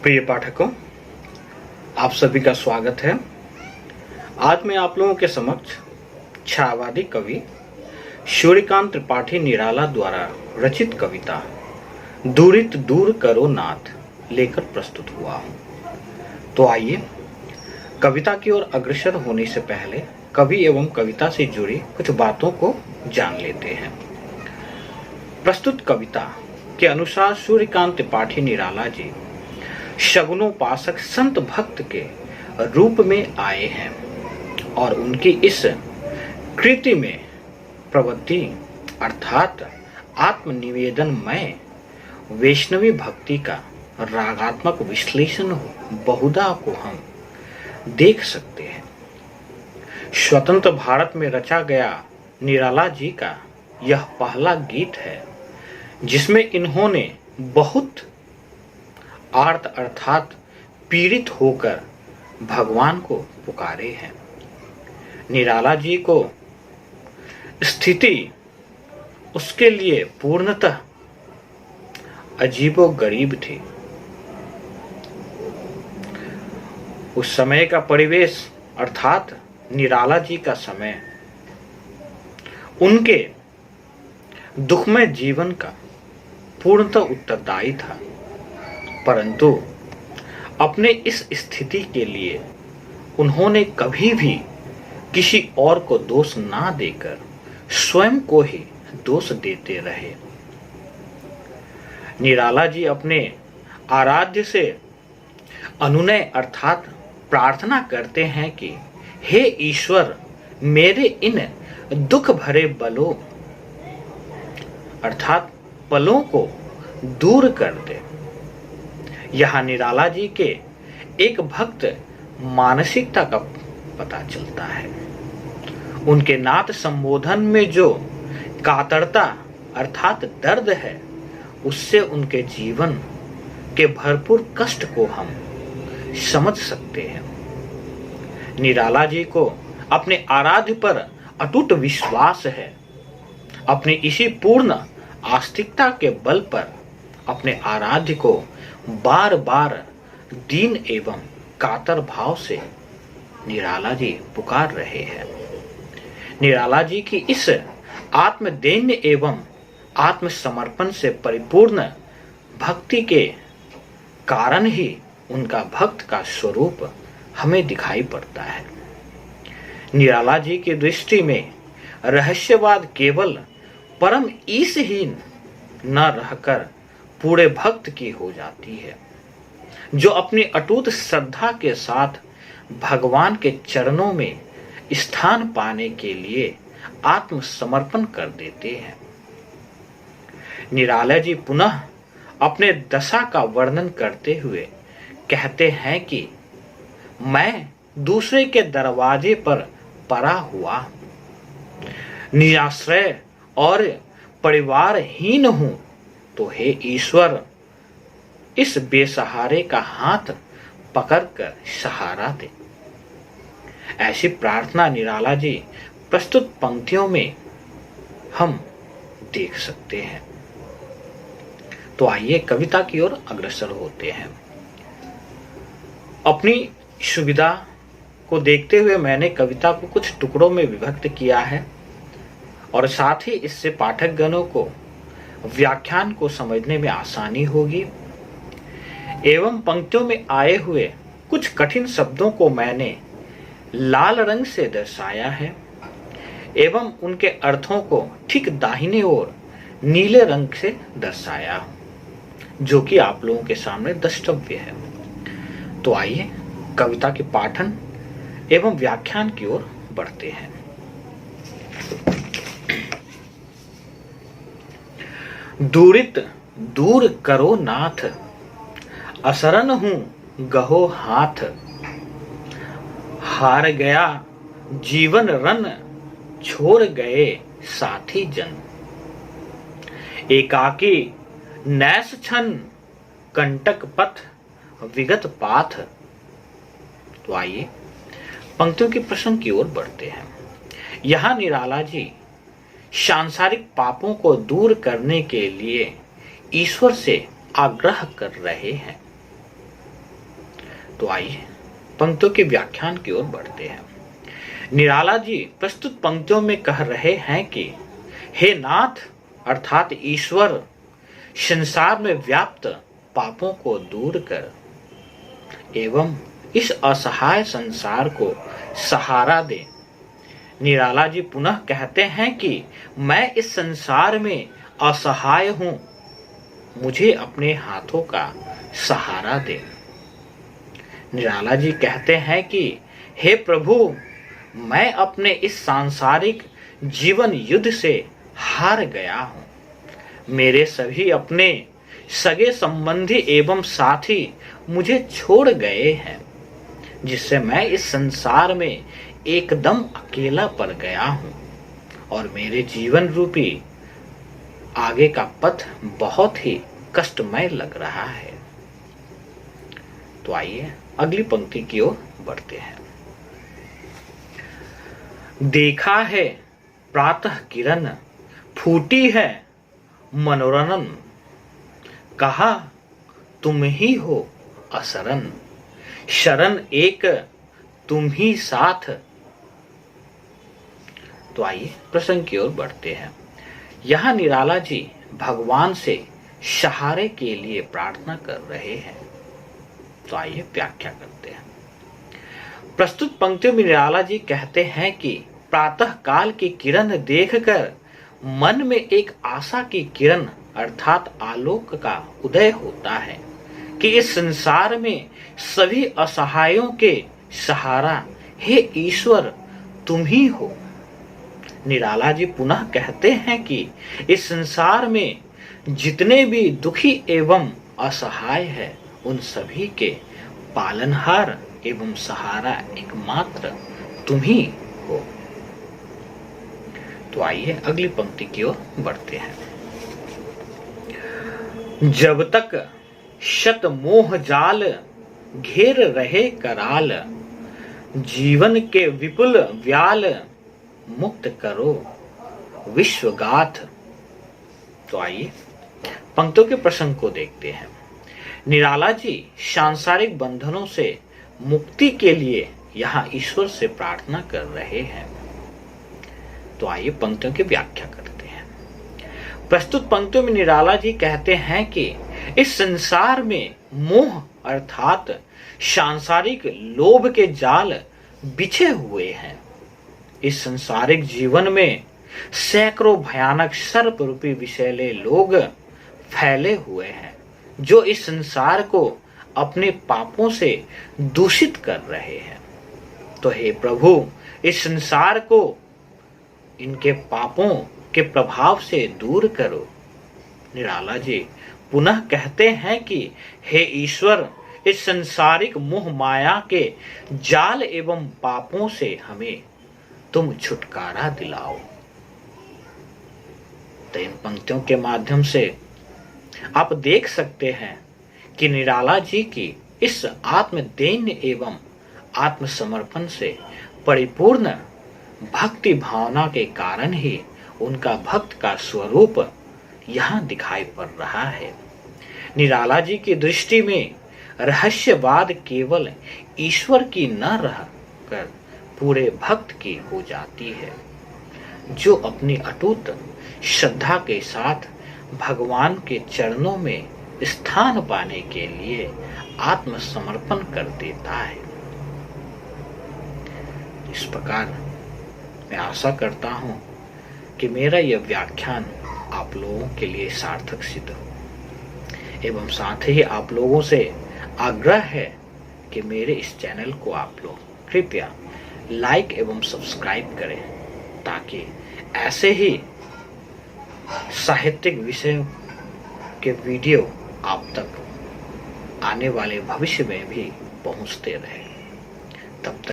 प्रिय पाठकों, आप सभी का स्वागत है। आज मैं आप लोगों के समक्ष छायावादी कवि सूर्यकांत त्रिपाठी निराला द्वारा रचित कविता दूरित दूर करो नाथ लेकर प्रस्तुत हुआ हूं। तो आइए कविता की ओर अग्रसर होने से पहले कवि एवं कविता से जुड़ी कुछ बातों को जान लेते हैं। प्रस्तुत कविता के अनुसार सूर्यकांत त्रिपाठी निराला जी शगुनोपासक संत भक्त के रूप में आए हैं और उनकी इस कृति में प्रवृत्ति अर्थात आत्मनिवेदनमय वैष्णवी भक्ति का रागात्मक विश्लेषण बहुधा को हम देख सकते हैं। स्वतंत्र भारत में रचा गया निराला जी का यह पहला गीत है जिसमें इन्होंने बहुत आर्त अर्थात पीड़ित होकर भगवान को पुकारे हैं। निराला जी को स्थिति उसके लिए पूर्णतः अजीबोगरीब थी। उस समय का परिवेश अर्थात निराला जी का समय उनके दुखमय जीवन का पूर्णतः उत्तरदायी था, परंतु अपने इस स्थिति के लिए उन्होंने कभी भी किसी और को दोष ना देकर स्वयं को ही दोष देते रहे। निराला जी अपने आराध्य से अनुनय अर्थात प्रार्थना करते हैं कि हे ईश्वर, मेरे इन दुख भरे बलों अर्थात पलों को दूर कर दे। यहाँ निराला जी के एक भक्त मानसिकता का पता चलता है। उनके नाथ संबोधन में जो कातरता अर्थात दर्द है, उससे उनके जीवन के भरपूर कष्ट को हम समझ सकते हैं। निराला जी को अपने आराध्य पर अटूट विश्वास है। अपनी इसी पूर्ण आस्तिकता के बल पर अपने आराध्य को बार बार दीन एवं कातर भाव से निराला जी पुकार रहे हैं। निराला जी की इस आत्मदैन्य एवं आत्मसमर्पण से परिपूर्ण भक्ति के कारण ही उनका भक्त का स्वरूप हमें दिखाई पड़ता है। निराला जी की दृष्टि में रहस्यवाद केवल परम ईशहीन न रहकर पूरे भक्त की हो जाती है, जो अपनी अटूट श्रद्धा के साथ भगवान के चरणों में स्थान पाने के लिए आत्मसमर्पण कर देते हैं। निराला जी पुनः अपने दशा का वर्णन करते हुए कहते हैं कि मैं दूसरे के दरवाजे पर पड़ा हुआ निराश्रय और परिवारहीन हूं, तो हे ईश्वर, इस बेसहारे का हाथ पकड़कर सहारा दे। ऐसी प्रार्थना निराला जी प्रस्तुत पंक्तियों में हम देख सकते हैं। तो आइए कविता की ओर अग्रसर होते हैं। अपनी सुविधा को देखते हुए मैंने कविता को कुछ टुकड़ों में विभक्त किया है और साथ ही इससे पाठक गणों को व्याख्यान को समझने में आसानी होगी एवं पंक्तियों में आए हुए कुछ कठिन शब्दों को मैंने लाल रंग से दर्शाया है एवं उनके अर्थों को ठीक दाहिने ओर नीले रंग से दर्शाया, जो कि आप लोगों के सामने द्रष्टव्य है। तो आइए कविता के पाठन एवं व्याख्यान की ओर बढ़ते हैं। दूरित दूर करो नाथ, असरन हूं गहो हाथ। हार गया जीवन रन, छोड़ गए साथी जन। एकाकी नैस छन, कंटक पथ विगत पाथ। तो आइए पंक्तियों के प्रसंग की ओर बढ़ते हैं। यहाँ निराला जी सांसारिक पापों को दूर करने के लिए ईश्वर से आग्रह कर रहे हैं। तो आइए पंक्तियों के व्याख्यान की ओर बढ़ते हैं। निराला जी प्रस्तुत पंक्तियों में कह रहे हैं कि हे नाथ अर्थात ईश्वर, संसार में व्याप्त पापों को दूर कर एवं इस असहाय संसार को सहारा दे। निराला जी पुनः कहते हैं कि मैं इस संसार में असहाय हूं, मुझे अपने हाथों का सहारा दे। निराला जी कहते हैं कि हे प्रभु, मैं अपने इस सांसारिक जीवन युद्ध से हार गया हूं। मेरे सभी अपने सगे संबंधी एवं साथी मुझे छोड़ गए हैं, जिससे मैं इस संसार में एकदम अकेला पड़ गया हूं और मेरे जीवन रूपी आगे का पथ बहुत ही कष्टमय लग रहा है। तो आइए अगली पंक्ति की ओर बढ़ते हैं। देखा है प्रातः किरण, फूटी है मनोरणन, कहा तुम ही हो असरण, शरण एक तुम ही साथ। तो आइए प्रसंग की ओर बढ़ते हैं। यहां निराला जी भगवान से सहारे के लिए प्रार्थना कर रहे हैं। तो आइए व्याख्या करते हैं। प्रस्तुत पंक्तियों में निराला जी कहते हैं कि प्रातः काल की किरण देखकर मन में एक आशा की किरण अर्थात आलोक का उदय होता है कि इस संसार में सभी असहायों के सहारा हे ईश्वर तुम ही हो। निराला जी पुनः कहते हैं कि इस संसार में जितने भी दुखी एवं असहाय है, उन सभी के पालनहार एवं सहारा एकमात्र तुम ही हो। तो आइए अगली पंक्ति की ओर बढ़ते हैं। जब तक शत मोह जाल घेर रहे कराल, जीवन के विपुल व्याल मुक्त करो विश्वगाथ। तो आइए पंक्तियों के प्रसंग को देखते हैं। निराला जी सांसारिक बंधनों से मुक्ति के लिए यहाँ ईश्वर से प्रार्थना कर रहे हैं। तो आइए पंक्तियों की व्याख्या करते हैं। प्रस्तुत पंक्तियों में निराला जी कहते हैं कि इस संसार में मोह अर्थात सांसारिक लोभ के जाल बिछे हुए हैं। इस संसारिक जीवन में सैकड़ों भयानक सर्प रूपी विषैले लोग फैले हुए हैं, जो इस संसार को अपने पापों से दूषित कर रहे हैं। तो हे प्रभु, इस संसार को इनके पापों के प्रभाव से दूर करो। निराला जी पुनः कहते हैं कि हे ईश्वर, इस संसारिक मोह माया के जाल एवं पापों से हमें तुम छुटकारा दिलाओ। तो इन पंक्तियों के माध्यम से आप देख सकते हैं कि निराला जी की इस आत्मदैन्य एवं आत्मसमर्पण से परिपूर्ण भक्ति भावना के कारण ही उनका भक्त का स्वरूप यहाँ दिखाई पड़ रहा है। निराला जी की दृष्टि में रहस्यवाद केवल ईश्वर की न रहकर पूरे भक्त की हो जाती है, जो अपनी अटूट श्रद्धा के साथ भगवान के चरणों में स्थान पाने के लिए आत्मसमर्पण कर देता है। इस प्रकार मैं आशा करता हूं कि मेरा यह व्याख्यान आप लोगों के लिए सार्थक सिद्ध हो एवं साथ ही आप लोगों से आग्रह है कि मेरे इस चैनल को आप लोग कृपया लाइक एवं सब्सक्राइब करें, ताकि ऐसे ही साहित्यिक विषयों के वीडियो आप तक आने वाले भविष्य में भी पहुंचते रहे। तब तक